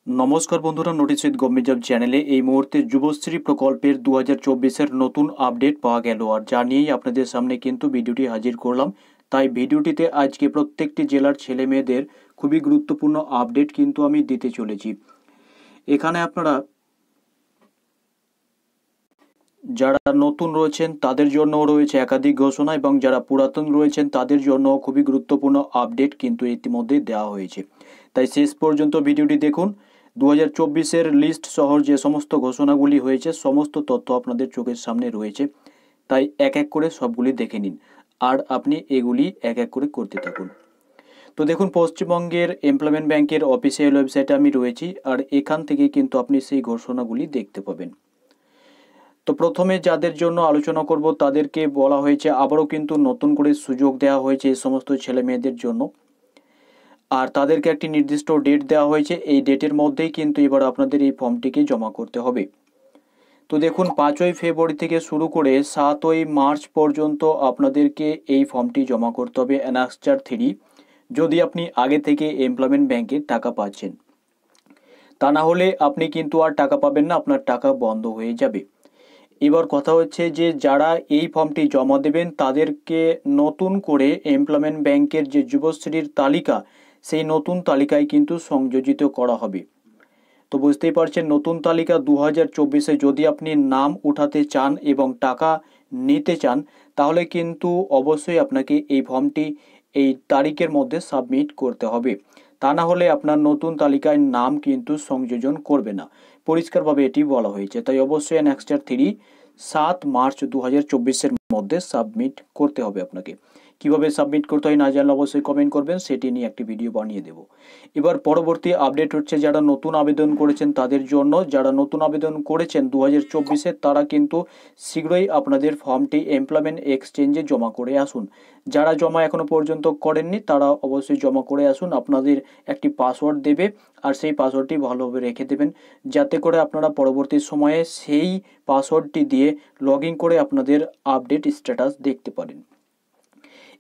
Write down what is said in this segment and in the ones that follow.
নমস্কার বন্ধুরা, notice with government job চ্যানেলে এই মুহূর্তে যুবশ্রী প্রকল্পের 2024-এর নতুন আপডেট পাওয়া গেল। আর যা নিয়েই আপনাদের সামনে কিন্তু ভিডিওটি হাজির করলাম। তাই ভিডিওটিতে আজকে প্রত্যেকটি জেলার ছেলে মেয়েদের খুবই গুরুত্বপূর্ণ আপডেট কিন্তু আমি দিতে চলেছি। এখানে আপনারা যারা নতুন রয়েছেন তাদের জন্যও রয়েছে একাধিক ঘোষণা, এবং যারা পুরাতন রয়েছেন তাদের জন্য খুবই গুরুত্বপূর্ণ আপডেট কিন্তু ইতিমধ্যে দেওয়া হয়েছে। তাই শেষ পর্যন্ত ভিডিওটি দেখুন। 2024-এর লিস্ট সহ যে সমস্ত ঘোষণাগুলি হয়েছে সমস্ত তথ্য আপনাদের চোখের সামনে রয়েছে। তাই এক এক করে সবগুলি দেখে নিন, আর আপনি এগুলি এক এক করে করতে থাকুন। তো দেখুন, পশ্চিমবঙ্গের এমপ্লয়মেন্ট ব্যাংকের অফিসিয়াল ওয়েবসাইটে আমি রয়েছি, আর এখান থেকে কিন্তু আপনি সেই ঘোষণাগুলি দেখতে পাবেন। তো প্রথমে যাদের জন্য আলোচনা করব তাদেরকে বলা হয়েছে আবারও কিন্তু নতুন করে সুযোগ দেওয়া হয়েছে এই সমস্ত ছেলে মেয়েদের জন্য, আর তাদেরকে একটি নির্দিষ্ট ডেট দেওয়া হয়েছে। এই ডেটের মধ্যেই কিন্তু এবার আপনাদের এই ফর্মটিকে জমা করতে হবে। তো দেখুন, 5ই ফেব্রুয়ারি থেকে শুরু করে 7ই মার্চ পর্যন্ত আপনাদেরকে এই ফর্মটি জমা করতে হবে অ্যানাক্সার 3, যদি আপনি আগে থেকে এমপ্লয়মেন্ট ব্যাংকে টাকা পাচ্ছেন। তা না হলে আপনি কিন্তু আর টাকা পাবেন না, আপনার টাকা বন্ধ হয়ে যাবে। এবার কথা হচ্ছে যে যারা এই ফর্মটি জমা দেবেন তাদেরকে নতুন করে এমপ্লয়মেন্ট ব্যাংকের যে যুবশ্রীর তালিকা, সেই নতুন তালিকায় কিন্তু সংযোজিত করা হবে। তো বুঝতেই পারছেন, নতুন তালিকা 2024-এ যদি আপনি নাম উঠাতে চান এবং টাকা নিতে চান, তাহলে কিন্তু অবশ্যই আপনাকে এই ফর্মটি এই তারিখের মধ্যে সাবমিট করতে হবে। তা না হলে আপনার নতুন তালিকায় নাম কিন্তু সংযোজন করবে না, পরিষ্কারভাবে এটি বলা হয়েছে। তাই অবশ্যই অ্যানাক্সার 3 7 মার্চ 2024-এর মধ্যে সাবমিট করতে হবে আপনাকে। কিভাবে সাবমিট করতে হয় না জানলে অবশ্যই কমেন্ট করবেন, সেটি নিয়ে একটি ভিডিও বানিয়ে দেব। এবার পরবর্তী আপডেট হচ্ছে যারা নতুন আবেদন করেছেন তাদের জন্য। যারা নতুন আবেদন করেছেন 2024-এ, তারা কিন্তু শীঘ্রই আপনাদের ফর্মটি এমপ্লয়মেন্ট এক্সচেঞ্জে জমা করে আসুন। যারা জমা এখনো পর্যন্ত করেননি তারা অবশ্যই জমা করে আসুন। আপনাদের একটি পাসওয়ার্ড দেবে, আর সেই পাসওয়ার্ডটি ভালোভাবে রেখে দেবেন, যাতে করে আপনারা পরবর্তী সময়ে সেই পাসওয়ার্ডটি দিয়ে লগ ইন করে আপনাদের আপডেট স্ট্যাটাস দেখতে পারেন।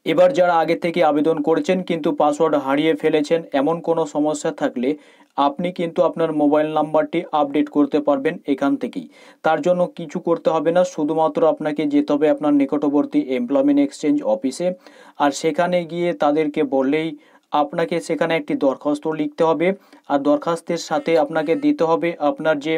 এবার যারা আগে থেকে আবেদন করেছেন কিন্তু পাসওয়ার্ড হারিয়ে ফেলেছেন, এমন কোনো সমস্যা থাকলে আপনি কিন্তু আপনার মোবাইল নাম্বারটি আপডেট করতে পারবেন এখান থেকেই। তার জন্য কিছু করতে হবে না, শুধুমাত্র আপনাকে যেতে হবে আপনার নিকটবর্তী এমপ্লয়মেন্ট এক্সচেঞ্জ অফিসে, আর সেখানে গিয়ে তাদেরকে বললেই আপনাকে সেখানে একটি দরখাস্ত লিখতে হবে। আর দরখাস্তের সাথে আপনাকে দিতে হবে আপনার যে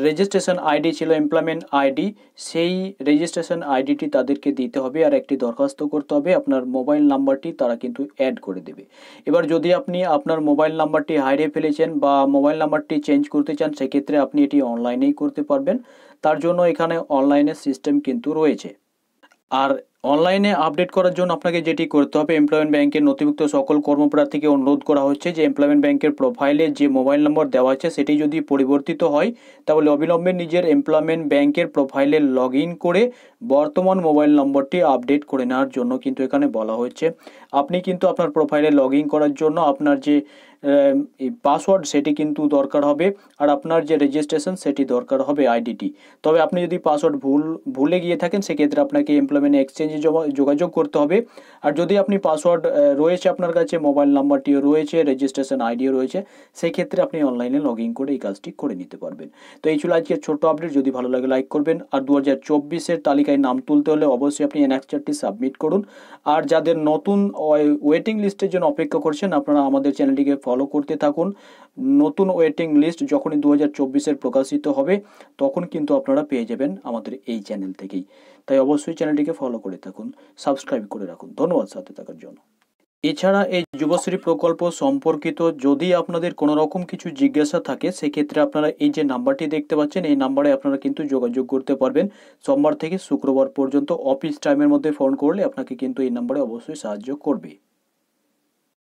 রেজিস্ট্রেশন আইডি ছিল, এমপ্লয়মেন্ট আইডি, সেই রেজিস্ট্রেশন আইডিটি তাদেরকে দিতে হবে, আর একটি দরখাস্ত করতে হবে। আপনার মোবাইল নাম্বারটি তারা কিন্তু অ্যাড করে দেবে। এবার যদি আপনি আপনার মোবাইল নাম্বারটি হারিয়ে ফেলেছেন বা মোবাইল নাম্বারটি চেঞ্জ করতে চান, সেক্ষেত্রে আপনি এটি অনলাইনেই করতে পারবেন। তার জন্য এখানে অনলাইনের সিস্টেম কিন্তু রয়েছে। আর অনলাইনে আপডেট করার জন্য আপনাকে যেটি করতে হবে, এমপ্লয়মেন্ট ব্যাংকের নথিভুক্ত সকল কর্মপ্রার্থীকে অনুরোধ করা হচ্ছে যে এমপ্লয়মেন্ট ব্যাংকের প্রোফাইলে যে মোবাইল নম্বর দেওয়া আছে সেটি যদি পরিবর্তিত হয়, তাহলে অবিলম্বে নিজের এমপ্লয়মেন্ট ব্যাংকের প্রোফাইলে লগ ইন করে বর্তমান মোবাইল নম্বরটি আপডেট করে নেওয়ার জন্য কিন্তু এখানে বলা হচ্ছে। আপনি কিন্তু আপনার প্রোফাইলে লগ ইন করার জন্য আপনার যে পাসওয়ার্ড সেটি কিন্তু দরকার হবে, আর আপনার যে রেজিস্ট্রেশন সেটি দরকার হবে, আইডিটি। তবে আপনি যদি পাসওয়ার্ড ভুলে গিয়ে থাকেন, সেক্ষেত্রে আপনাকে এমপ্লয়মেন্ট এক্সচেঞ্জে যোগাযোগ করতে হবে। আর যদি আপনি পাসওয়ার্ড রয়েছে আপনার কাছে, মোবাইল নাম্বারটিও রয়েছে, রেজিস্ট্রেশন আইডিও রয়েছে, সেই ক্ষেত্রে আপনি অনলাইনে লগ ইন করে এই কাজটি করে নিতে পারবেন। তো এই ছিল আজকের ছোট্ট আপডেট। যদি ভালো লাগে লাইক করবেন, আর 2024-এর তালিকায় নাম তুলতে হলে অবশ্যই আপনি অ্যানাক্সারটি সাবমিট করুন। আর যাদের নতুন ওয়েটিং লিস্টের জন্য অপেক্ষা করছেন, আপনারা আমাদের চ্যানেলটিকে ফলো করতে থাকুন। নতুন ওয়েটিং লিস্ট যখনই 2024-এর প্রকাশিত হবে, তখন কিন্তু আপনারা পেয়ে যাবেন আমাদের এই চ্যানেল থেকেই। তাই অবশ্যই চ্যানেলটিকে ফলো করে থাকুন, সাবস্ক্রাইব করে রাখুন। ধন্যবাদ সাথে থাকার জন্য। এছাড়া এই যুবশ্রী প্রকল্প সম্পর্কিত যদি আপনাদের কোনো রকম কিছু জিজ্ঞাসা থাকে, সেক্ষেত্রে আপনারা এই যে নাম্বারটি দেখতে পাচ্ছেন, এই নাম্বারে আপনারা কিন্তু যোগাযোগ করতে পারবেন। সোমবার থেকে শুক্রবার পর্যন্ত অফিস টাইমের মধ্যে ফোন করলে আপনাকে কিন্তু এই নাম্বারে অবশ্যই সাহায্য করবে।